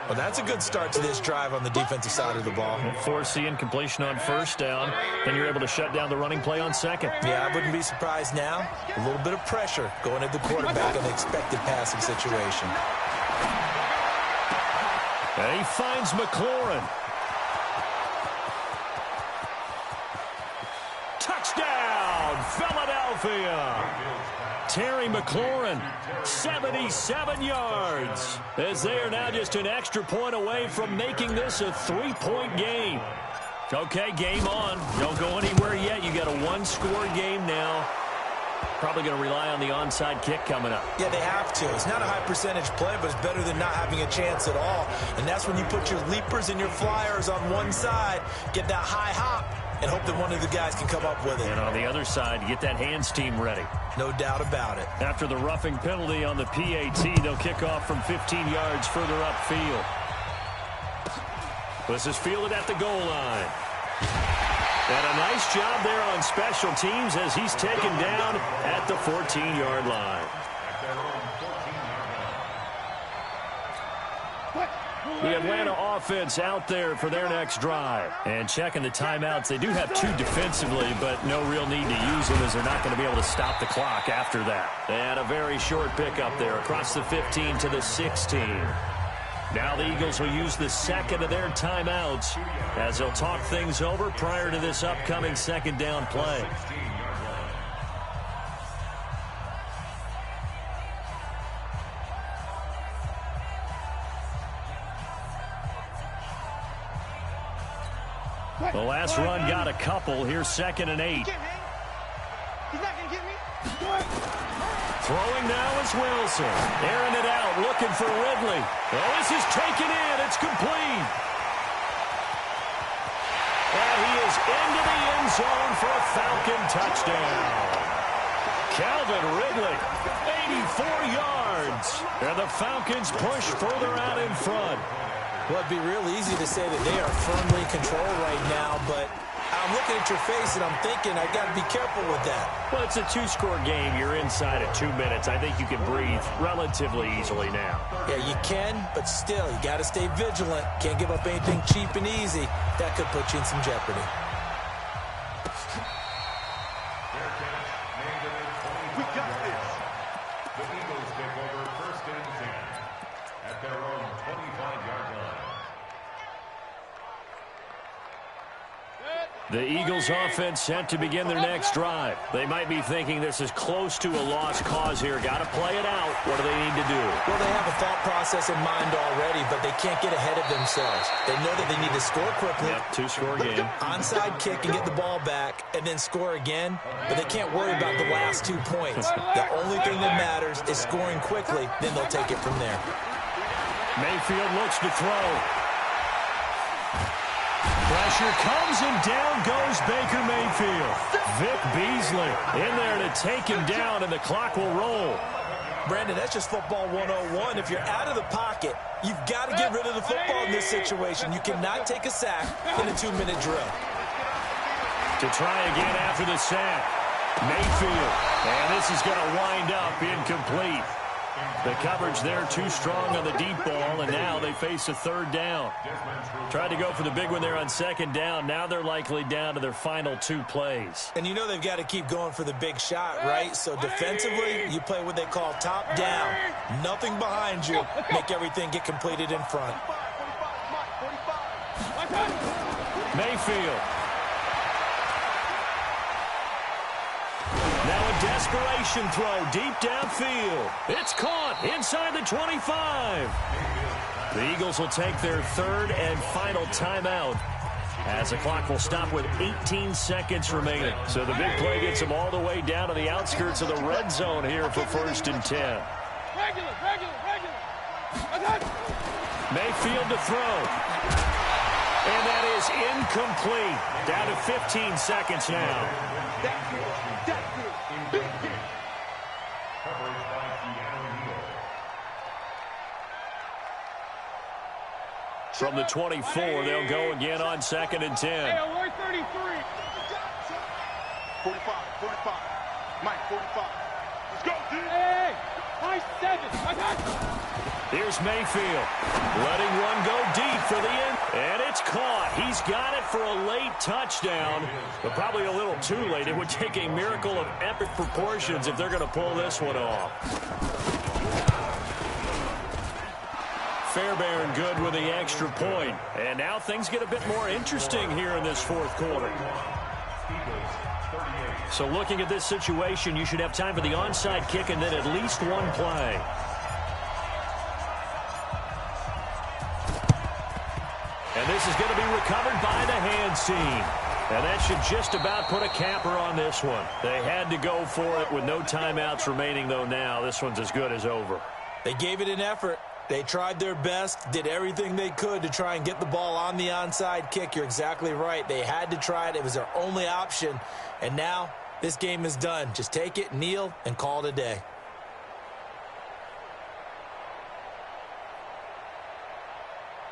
Well, that's a good start to this drive on the defensive side of the ball. Force the incompletion on 1st down, then you're able to shut down the running play on 2nd. Yeah, I wouldn't be surprised now. A little bit of pressure going at the quarterback in the expected passing situation. And he finds McLaurin. Touchdown, Philadelphia! Terry McLaurin, 77 yards, as they are now just an extra point away from making this a 3-point game. Okay, game on. Don't go anywhere yet. You got a 1-score game now. Probably going to rely on the onside kick coming up. Yeah, they have to. It's not a high percentage play, but it's better than not having a chance at all. And that's when you put your leapers and your flyers on one side, get that high hop, and hope that one of the guys can come up with it. And on the other side, get that hands team ready. No doubt about it. After the roughing penalty on the PAT, they'll kick off from 15 yards further upfield. This is fielded at the goal line. And a nice job there on special teams as he's taken down at the 14-yard line. The Atlanta offense out there for their next drive. And checking the timeouts. They do have 2 defensively, but no real need to use them as they're not going to be able to stop the clock after that. And a very short pickup there across the 15 to the 16. Now the Eagles will use the 2nd of their timeouts as they'll talk things over prior to this upcoming 2nd down play. The last run got a couple. Here's 2nd and 8. He's not going to get me. Throwing now is Wilson. Airing it out, looking for Ridley. Oh, this is taken in. It's complete. And he is into the end zone for a Falcon touchdown. Calvin Ridley, 84 yards. And the Falcons push further out in front. Well, it'd be real easy to say that they are firmly in control right now, but I'm looking at your face and I'm thinking I got to be careful with that. Well, it's a 2-score game. You're inside of 2 minutes. I think you can breathe relatively easily now. Yeah, you can, but still, you got to stay vigilant. Can't give up anything cheap and easy. That could put you in some jeopardy. We got this. The Eagles take over 1st and 10 at their own 25-yard line. The Eagles offense set to begin their next drive. They might be thinking this is close to a lost cause here. Got to play it out. What do they need to do? Well, they have a thought process in mind already, but they can't get ahead of themselves. They know that they need to score quickly. Yep, 2-score game. Onside kick and get the ball back and then score again, but they can't worry about the last 2 points. The only thing that matters is scoring quickly, then they'll take it from there. Mayfield looks to throw. Pressure comes and down goes Baker Mayfield. Vic Beasley in there to take him down, and the clock will roll. Brandon, that's just football 101. If you're out of the pocket, you've got to get rid of the football in this situation. You cannot take a sack in a 2-minute drill. To try again after the sack. Mayfield. And this is going to wind up incomplete. The coverage there too strong on the deep ball, and now they face a third down. Tried to go for the big one there on second down. Now they're likely down to their final 2 plays. And you know they've got to keep going for the big shot, right? So defensively, you play what they call top down. Nothing behind you. Make everything get completed in front. Mayfield. Now a desperation throw deep downfield. It's caught inside the 25. The Eagles will take their 3rd and final timeout as the clock will stop with 18 seconds remaining. So the big play gets them all the way down to the outskirts of the red zone here for 1st and 10. Mayfield to throw. And that is incomplete. Down to 15 seconds now. From the 24, they'll go again on 2nd and 10. Hey, alert 33. 45, 45. Mike, 45. Let's go, dude. Hey, nice 7. Here's Mayfield. Letting one go deep for the end. And it's caught. He's got it for a late touchdown, but probably a little too late. It would take a miracle of epic proportions if they're going to pull this one off. Fairbairn good with the extra point. And now things get a bit more interesting here in this 4th quarter. So looking at this situation, you should have time for the onside kick and then at least one play. And this is going to be recovered by the hands team. And that should just about put a capper on this one. They had to go for it with no timeouts remaining, though now. This one's as good as over. They gave it an effort. They tried their best, did everything they could to try and get the ball on the onside kick. You're exactly right. They had to try it. It was their only option. And now this game is done. Just take it, kneel, and call it a day.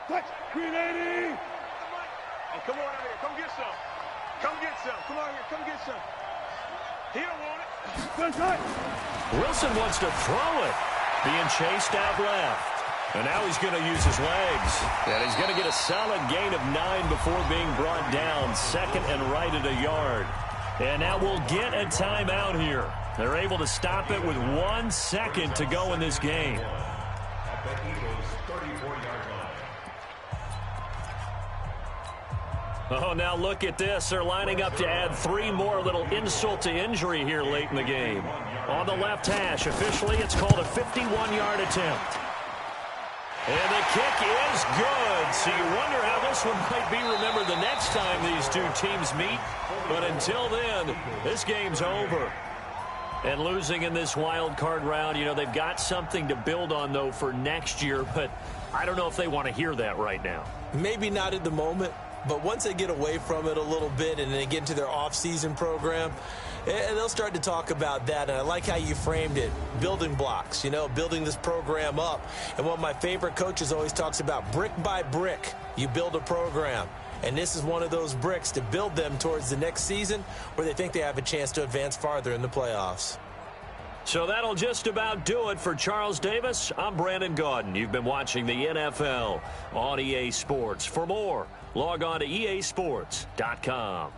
Touch. Green 80. Hey, come on out here. Come get some. Come get some. Come on here. Come get some. He don't want it. Wilson wants to throw it. Being chased out left. And now he's going to use his legs. And he's going to get a solid gain of 9 before being brought down. 2nd and right at a yard. And now we'll get a timeout here. They're able to stop it with 1 second to go in this game. At the Eagles' 34-yard line. Oh, now look at this. They're lining up to add 3 more. Little insult to injury here late in the game. On the left hash, officially it's called a 51-yard attempt. And the kick is good. So you wonder how this one might be remembered the next time these two teams meet. But until then, this game's over. And losing in this wild card round, you know, they've got something to build on, though, for next year. But I don't know if they want to hear that right now. Maybe not at the moment, but once they get away from it a little bit and they get into their off-season program, they'll start to talk about that. And I like how you framed it, building blocks, you know, building this program up. And one of my favorite coaches always talks about brick by brick, you build a program. And this is one of those bricks to build them towards the next season where they think they have a chance to advance farther in the playoffs. So that'll just about do it for Charles Davis. I'm Brandon Gaudin. You've been watching the NFL on EA Sports. For more, log on to easports.com.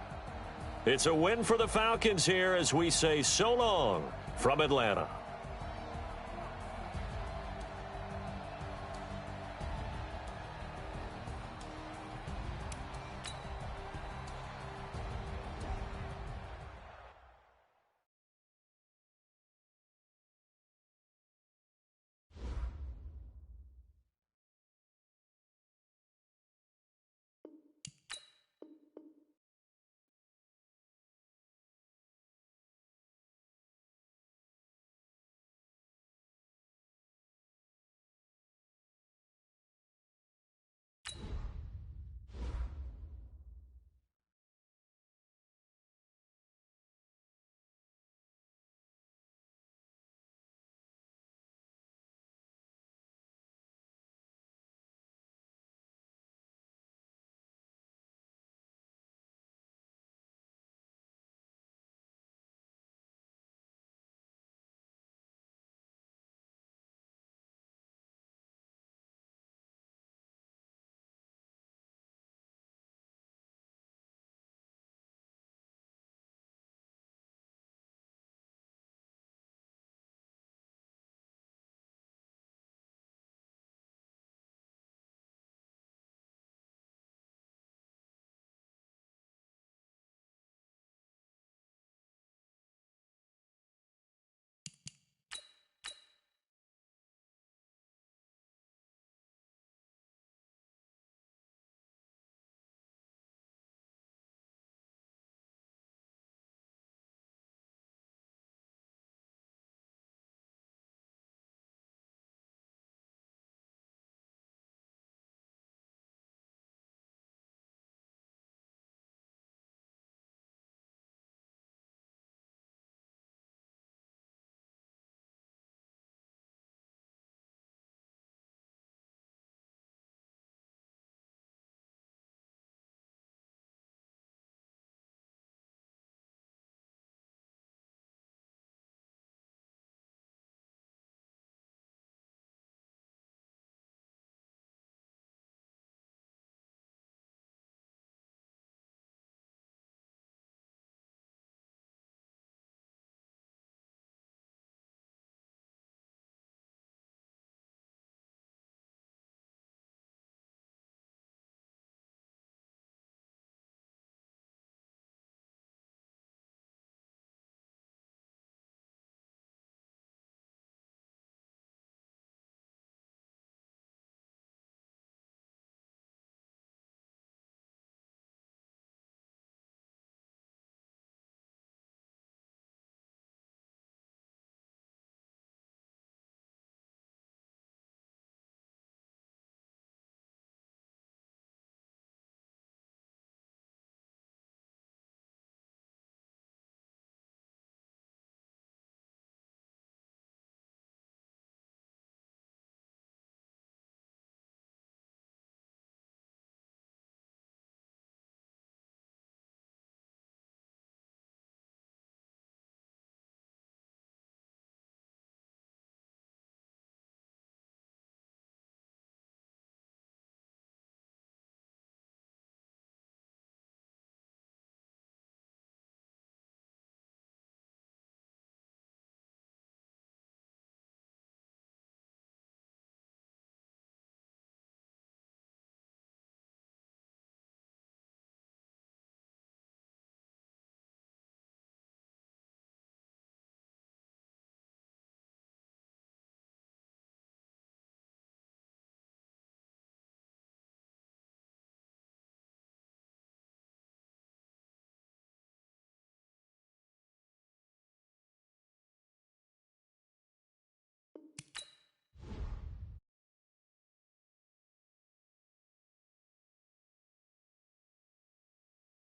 It's a win for the Falcons here as we say so long from Atlanta.